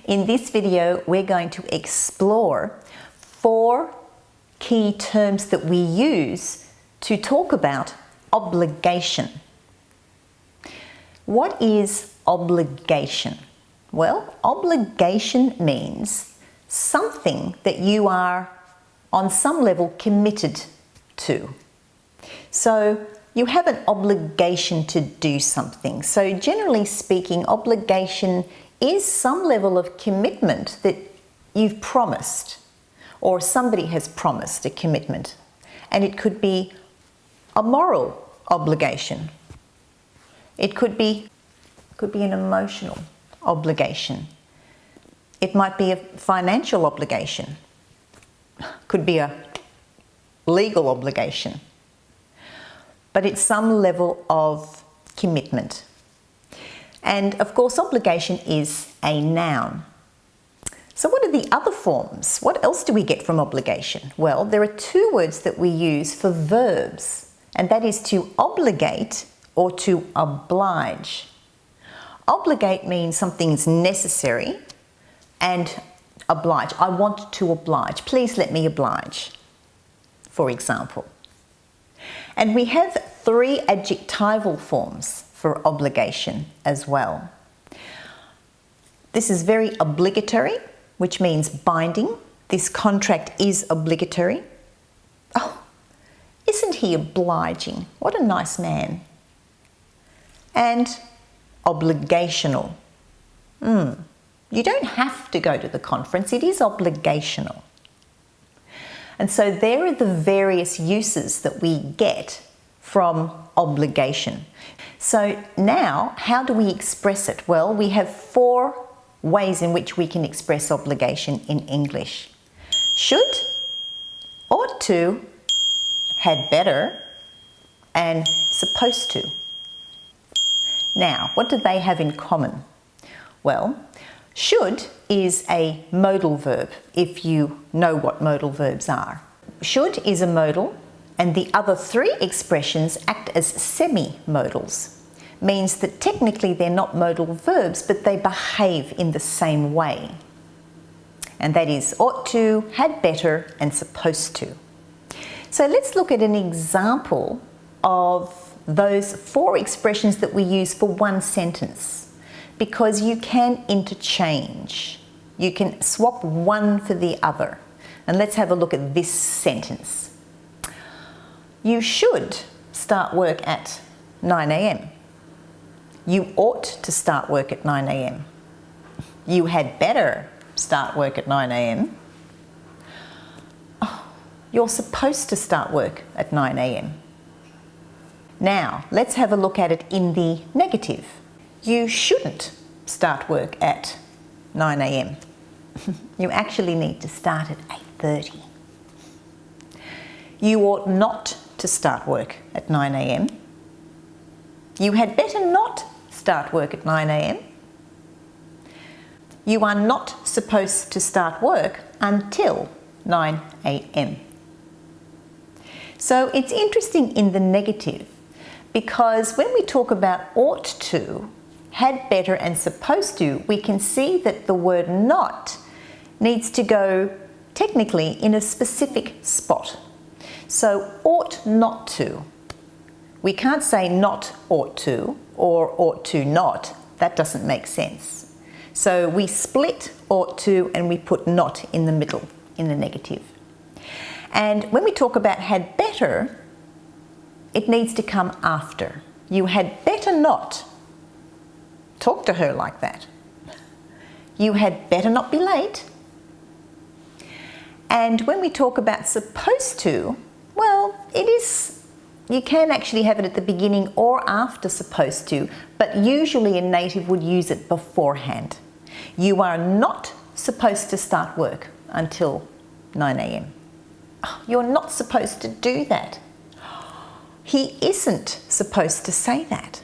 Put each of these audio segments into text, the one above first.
In this video, we're going to explore 4 key terms that we use to talk about obligation. What is obligation? Well, obligation means something that you are on some level committed to. So you have an obligation to do something. So generally speaking, obligation is some level of commitment that you've promised, or somebody has promised a commitment. And it could be a moral obligation. It could be an emotional obligation. It might be a financial obligation. Could be a legal obligation. But it's some level of commitment. And of course, obligation is a noun. So what are the other forms? What else do we get from obligation? Well, there are 2 words that we use for verbs, and that is to obligate or to oblige. Obligate means something's necessary, and oblige, I want to oblige. Please let me oblige, for example. And we have 3 adjectival forms for obligation as well. This is very obligatory, which means binding. This contract is obligatory. Oh, isn't he obliging? What a nice man. And obligational. You don't have to go to the conference, it is obligational. And so there are the various uses that we get from obligation. So now, how do we express it? Well, we have 4 ways in which we can express obligation in English. Should, ought to, had better, and supposed to. Now, what do they have in common? Well, should is a modal verb, if you know what modal verbs are. Should is a modal, and the other 3 expressions act as semi-modals. Means that technically they're not modal verbs, but they behave in the same way. And that is ought to, had better, and supposed to. So let's look at an example of those 4 expressions that we use for one sentence, because you can interchange. You can swap one for the other. And let's have a look at this sentence. You should start work at 9 a.m. You ought to start work at 9 a.m. You had better start work at 9 a.m. Oh, you're supposed to start work at 9 a.m. Now, let's have a look at it in the negative. You shouldn't start work at 9 a.m. You actually need to start at 8:30. You ought not to start work at 9 a.m. You had better not start work at 9 a.m. You are not supposed to start work until 9 a.m. So it's interesting in the negative, because when we talk about ought to, had better, and supposed to, we can see that the word not needs to go technically in a specific spot. So ought not to. We can't say not ought to or ought to not. That doesn't make sense. So we split ought to and we put not in the middle, in the negative. And when we talk about had better, it needs to come after. You had better not talk to her like that. You had better not be late. And when we talk about supposed to, well, it is, you can actually have it at the beginning or after supposed to, but usually a native would use it beforehand. You are not supposed to start work until 9 a.m. Oh, you're not supposed to do that. He isn't supposed to say that.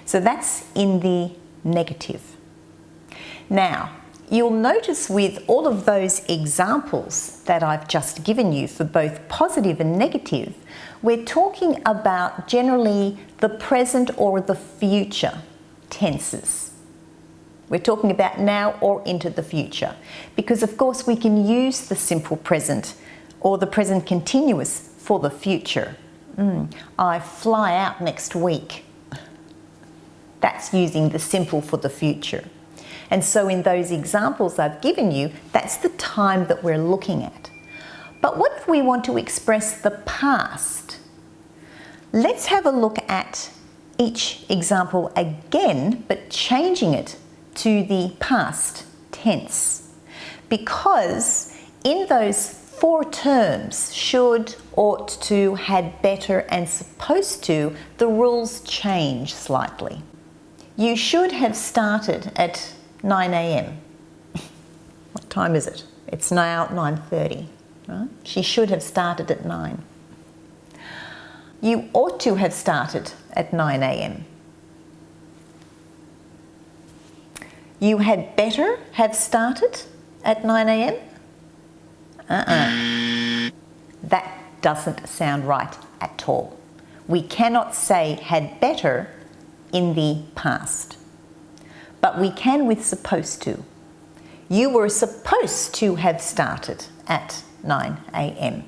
So that's in the negative. Now, You'll notice with all of those examples that I've just given you for both positive and negative, we're talking about generally the present or the future tenses. We're talking about now or into the future, because of course we can use the simple present or the present continuous for the future. I fly out next week. That's using the simple for the future. And so in those examples I've given you, that's the time that we're looking at. But what if we want to express the past? Let's have a look at each example again, but changing it to the past tense. Because in those 4 terms, should, ought to, had better, and supposed to, the rules change slightly. You should have started at 9 a.m. What time is it? It's now 9:30. Right? She should have started at 9. You ought to have started at 9 a.m. You had better have started at 9 a.m. That doesn't sound right at all. We cannot say had better in the past, but we can with supposed to. You were supposed to have started at 9 a.m.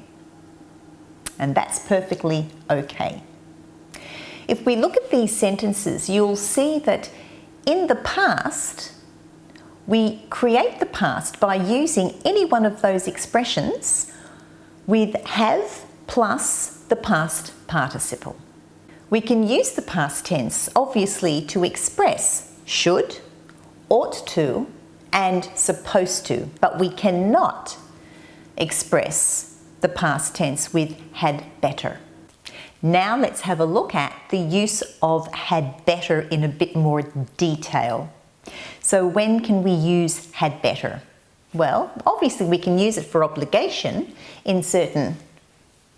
and that's perfectly okay. If we look at these sentences, you'll see that in the past, we create the past by using any one of those expressions with have plus the past participle. We can use the past tense, obviously, to express should, ought to, and supposed to, but we cannot express the past tense with had better. Now let's have a look at the use of had better in a bit more detail. So when can we use had better? Well, obviously we can use it for obligation in certain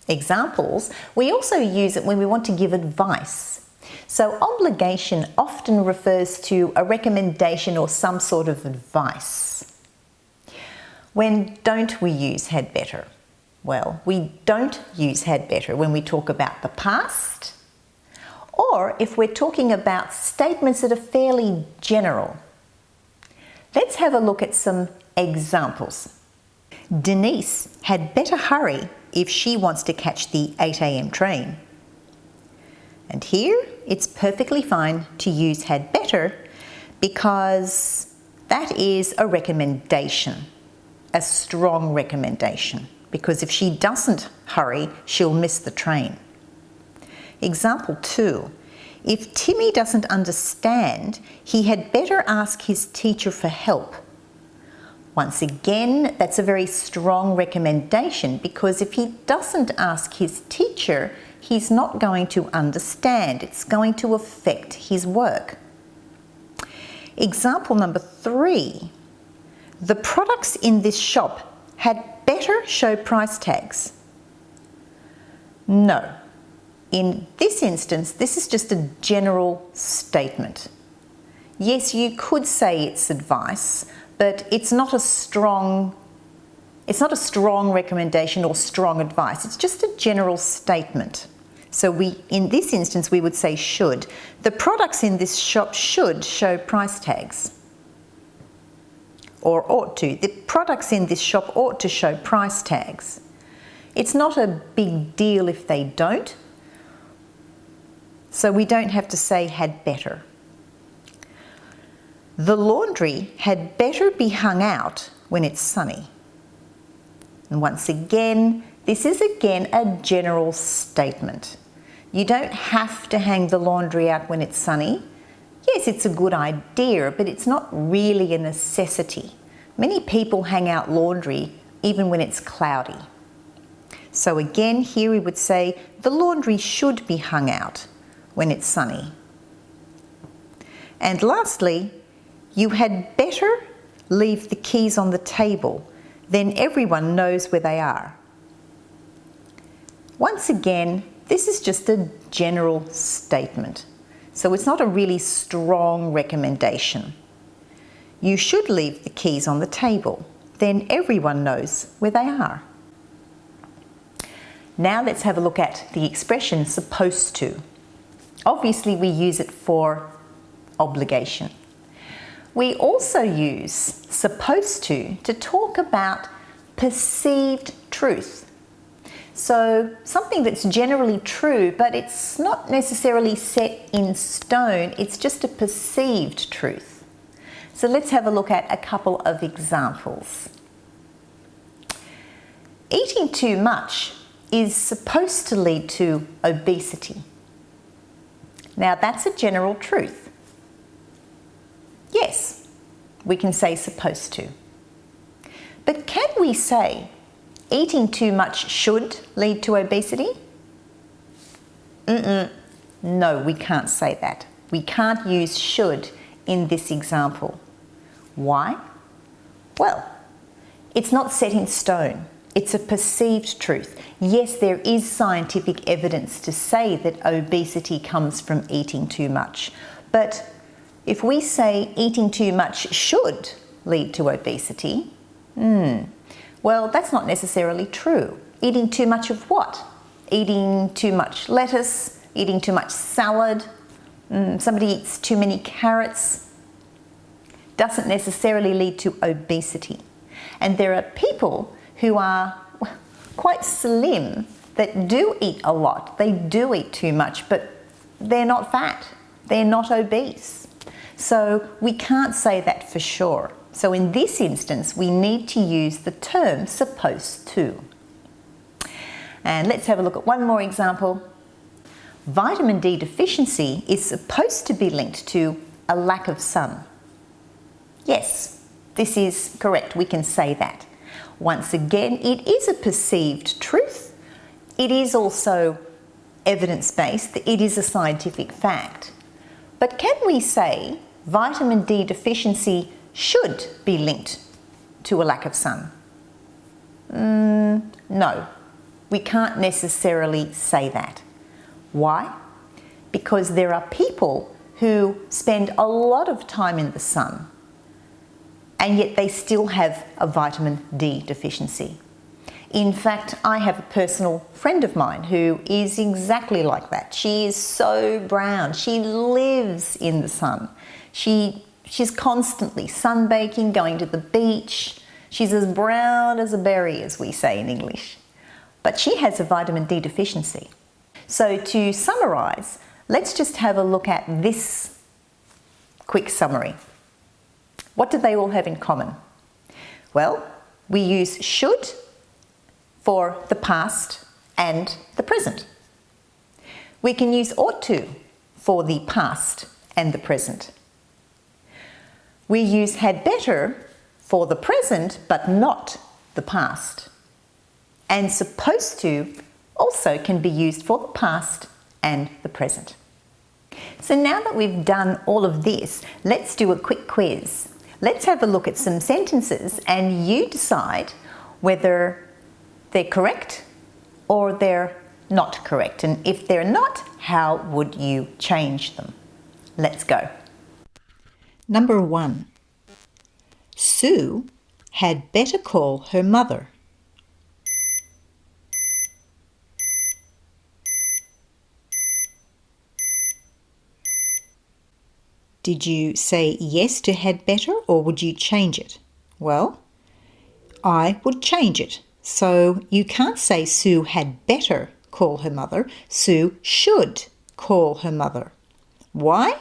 examples. We also use it when we want to give advice. So obligation often refers to a recommendation or some sort of advice. When don't we use had better? Well, we don't use had better when we talk about the past, or if we're talking about statements that are fairly general. Let's have a look at some examples. Denise had better hurry if she wants to catch the 8 a.m. train. And here it's perfectly fine to use had better because that is a recommendation, a strong recommendation, because if she doesn't hurry, she'll miss the train. Example 2. If Timmy doesn't understand, he had better ask his teacher for help. Once again, that's a very strong recommendation because if he doesn't ask his teacher, he's not going to understand. It's going to affect his work. Example number 3. The products in this shop had better show price tags. No. In this instance, this is just a general statement. Yes, you could say it's advice, but it's not a strong recommendation or strong advice. It's just a general statement. So in this instance, we would say should. The products in this shop should show price tags. Or ought to. The products in this shop ought to show price tags. It's not a big deal if they don't. So we don't have to say had better. The laundry had better be hung out when it's sunny. And once again, this is again a general statement. You don't have to hang the laundry out when it's sunny. Yes, it's a good idea, but it's not really a necessity. Many people hang out laundry even when it's cloudy. So again, here we would say the laundry should be hung out when it's sunny. And lastly, you had better leave the keys on the table, then everyone knows where they are. Once again, this is just a general statement, so it's not a really strong recommendation. You should leave the keys on the table. Then everyone knows where they are. Now let's have a look at the expression supposed to. Obviously, we use it for obligation. We also use supposed to talk about perceived truth. So something that's generally true, but it's not necessarily set in stone, it's just a perceived truth. So let's have a look at a couple of examples. Eating too much is supposed to lead to obesity. Now that's a general truth. Yes, we can say supposed to. But can we say eating too much should lead to obesity? No, we can't say that. We can't use should in this example. Why? Well, it's not set in stone. It's a perceived truth. Yes, there is scientific evidence to say that obesity comes from eating too much. But if we say eating too much should lead to obesity, well, that's not necessarily true. Eating too much of what? Eating too much lettuce, eating too much salad, somebody eats too many carrots, doesn't necessarily lead to obesity. And there are people who are quite slim that do eat a lot. They do eat too much, but they're not fat. They're not obese. So we can't say that for sure. So in this instance, we need to use the term supposed to. And let's have a look at one more example. Vitamin D deficiency is supposed to be linked to a lack of sun. Yes, this is correct. We can say that. Once again, it is a perceived truth. It is also evidence-based. It is a scientific fact. But can we say vitamin D deficiency should be linked to a lack of sun? No, we can't necessarily say that. Why? Because there are people who spend a lot of time in the sun and yet they still have a vitamin D deficiency. In fact, I have a personal friend of mine who is exactly like that. She is so brown. She lives in the sun. She's constantly sunbaking, going to the beach. She's as brown as a berry, as we say in English. But she has a vitamin D deficiency. So to summarise, let's just have a look at this quick summary. What do they all have in common? Well, we use should for the past and the present. We can use ought to for the past and the present. We use had better for the present but not the past. And supposed to also can be used for the past and the present. So now that we've done all of this, let's do a quick quiz. Let's have a look at some sentences and you decide whether they're correct or they're not correct. And if they're not, how would you change them? Let's go. Number 1. Sue had better call her mother. Did you say yes to had better or would you change it? Well, I would change it. So you can't say Sue had better call her mother. Sue should call her mother. Why?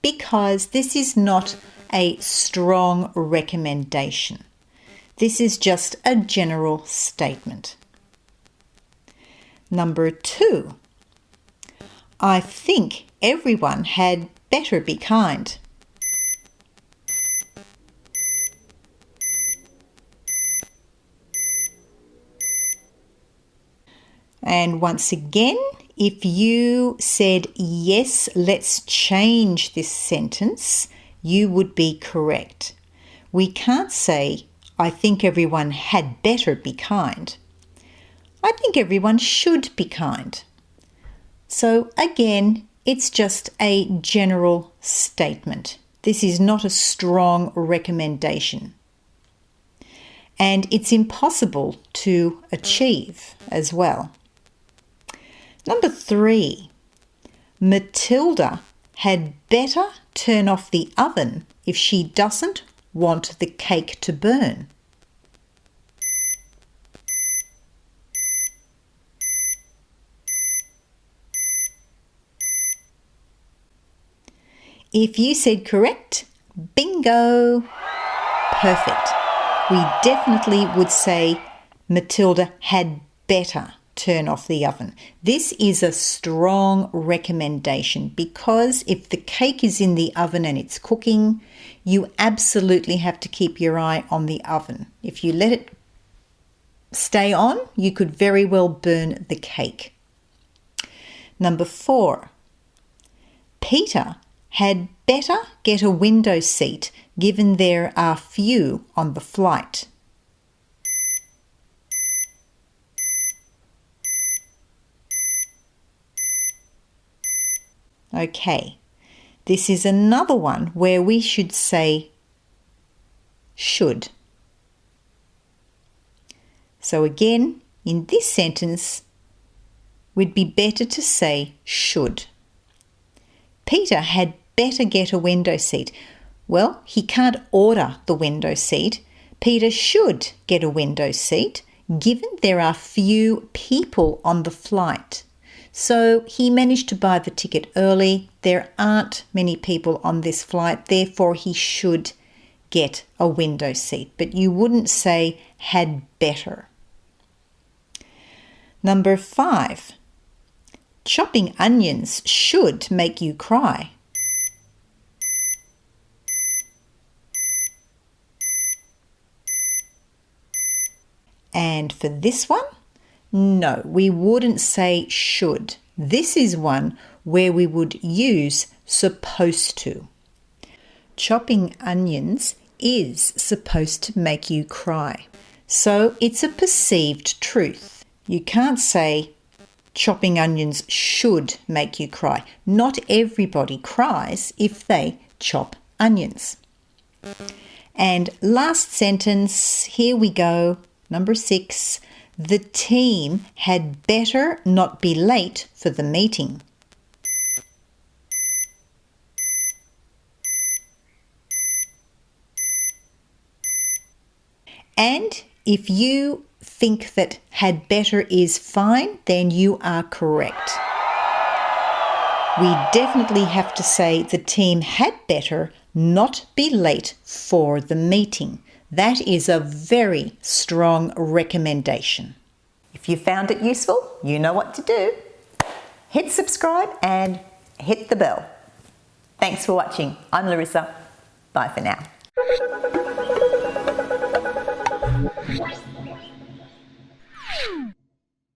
Because this is not a strong recommendation. This is just a general statement. Number 2. I think everyone had better be kind. And once again, if you said, yes, let's change this sentence, you would be correct. We can't say, I think everyone had better be kind. I think everyone should be kind. So again, it's just a general statement. This is not a strong recommendation. And it's impossible to achieve as well. Number 3, Matilda had better turn off the oven if she doesn't want the cake to burn. If you said correct, bingo! Perfect. We definitely would say Matilda had better turn off the oven. This is a strong recommendation because if the cake is in the oven and it's cooking, you absolutely have to keep your eye on the oven. If you let it stay on, you could very well burn the cake. Number 4, Peter had better get a window seat given there are few on the flight. Okay, this is another one where we should say should. So again, in this sentence, we'd be better to say should. Peter had better get a window seat. Well, he can't order the window seat. Peter should get a window seat, given there are few people on the flight. So he managed to buy the ticket early. There aren't many people on this flight, therefore he should get a window seat. But you wouldn't say had better. Number 5, chopping onions should make you cry. And for this one, no, we wouldn't say should. This is one where we would use supposed to. Chopping onions is supposed to make you cry. So it's a perceived truth. You can't say chopping onions should make you cry. Not everybody cries if they chop onions. And last sentence, here we go. Number 6, the team had better not be late for the meeting. And if you think that had better is fine, then you are correct. We definitely have to say the team had better not be late for the meeting. That is a very strong recommendation. If you found it useful, you know what to do. Hit subscribe and hit the bell. Thanks for watching. I'm Larissa. Bye for now.